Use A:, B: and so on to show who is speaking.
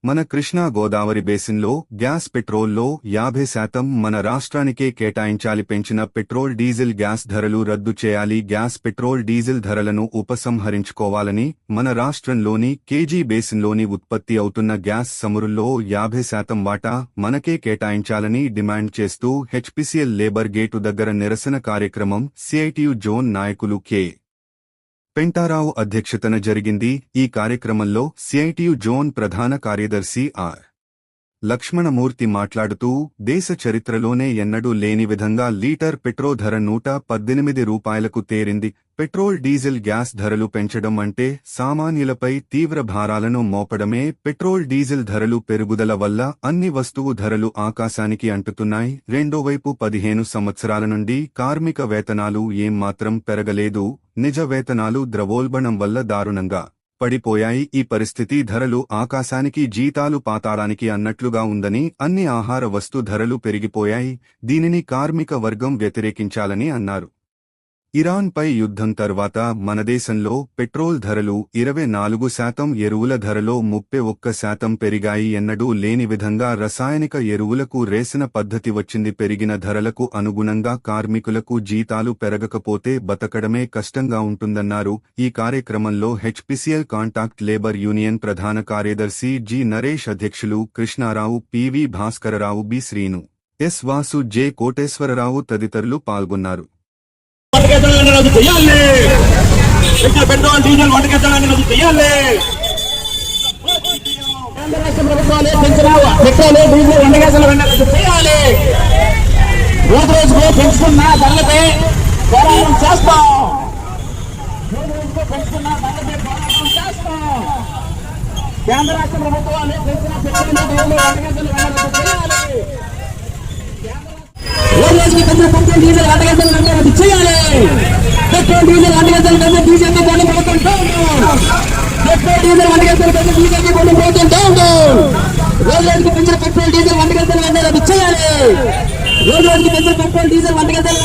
A: మన కృష్ణా గోదావరి బేసిన్లో గ్యాస్ పెట్రోల్లో 50% మన రాష్ట్రానికే కేటాయించాలి. పెంచిన పెట్రోల్ డీజిల్ గ్యాస్ ధరలు రద్దు చేయాలి. గ్యాస్ పెట్రోల్ డీజిల్ ధరలను ఉపసంహరించుకోవాలని మన రాష్ట్రంలోని కేజీ బేసిన్లోని ఉత్పత్తి అవుతున్న గ్యాస్ చమురుల్లో 50% వాటా మనకే కేటాయించాలని డిమాండ్ చేస్తూ హెచ్పీసీఎల్ లేబర్ గేటు దగ్గర నిరసన కార్యక్రమం సిఐటియు జోన్ నాయకులు కె. పెంటారావు అధ్యక్షతన జరిగింది. ఈ కార్యక్రమంలో సిఐటియు జోన్ ప్రధాన కార్యదర్శి ఆర్. లక్ష్మణమూర్తి మాట్లాడుతూ దేశ చరిత్రలోనే ఎన్నడూ లేని విధంగా లీటర్ పెట్రోల్ ధర 118 రూపాయలకు తేరింది. పెట్రోల్ డీజిల్ గ్యాస్ ధరలు పెంచడం అంటే సామాన్యులపై తీవ్ర భారాలను మోపడమే. పెట్రోల్ డీజిల్ ధరలు పెరుగుదల వల్ల అన్ని వస్తువు ధరలు ఆకాశానికి అంటుతున్నాయి. రెండోవైపు 15 సంవత్సరాల నుండి కార్మిక వేతనాలు ఏమాత్రం పెరగలేదు. నిజ వేతనాలు ద్రవోల్బణం వల్ల దారుణంగా పడిపోయాయి. ఈ పరిస్థితి ధరలు ఆకాశానికి జీతాలు పాతాళానికి అన్నట్లుగా ఉందని అన్ని ఆహార వస్తు ధరలు పెరిగిపోయాయి. దీనిని కార్మిక వర్గం వ్యతిరేకించాలని అన్నారు. ఇరాన్పై యుద్ధం తర్వాత మన దేశంలో పెట్రోల్ ధరలు 24%, ఎరువుల ధరలో 31% పెరిగాయి. ఎన్నడూ లేని విధంగా రసాయనిక ఎరువులకు రేసిన పద్ధతి వచ్చింది. పెరిగిన ధరలకు అనుగుణంగా కార్మికులకు జీతాలు పెరగకపోతే బతకడమే కష్టంగా ఉంటుందన్నారు. ఈ కార్యక్రమంలో హెచ్పీసీఎల్ కాంట్రాక్ట్ లేబర్ యూనియన్ ప్రధాన కార్యదర్శి జి. నరేష్, అధ్యక్షులు Krishnarao, PV Bhaskararao, B. Srinu, S. Vasu, J. Koteswararao తదితరులు పాల్గొన్నారు.
B: పెట్రోల్ డీజిల్ వంటకెత్తడాన్ని రద్దు చేయాలి. కేంద్ర రాష్ట్ర ప్రభుత్వాలే పెంచిన పెట్రోల్ డీజిల్ వంటకెత్తలు రద్దు చేయాలి. రోజు రోజుకు పెంచుతున్న ధరలపై పోరాటం చేస్తాం. రోజు రోజుకు పెంచుతున్న ధరలపై పోరాటం చేస్తాం. కేంద్ర రాష్ట్ర ప్రభుత్వాలే పెంచిన పెట్రోల్ డీజిల్ వంటకెత్తలు రద్దు చేయాలి. రోజు రోజుకి పెట్రోల్ డీజిల్ వంటకెత్తలు రద్దు చేయాలి. పెట్రోల్ డీజిల్ వంటగంటలు కంటే డీజిల్కి కొన్ని పోతుంటూ పెట్రోల్ డీజిల్ వంటగంటలు కంటే డీజిల్కి కొన్ని పోతుంటూ రోజు రోజుకి పెంచిన పెట్రోల్ డీజిల్ వంటగంటలు కంటే రద్దు చేయాలి. రోజు రోజుకి పెంచిన పెట్రోల్ డీజిల్ వంటగంటలు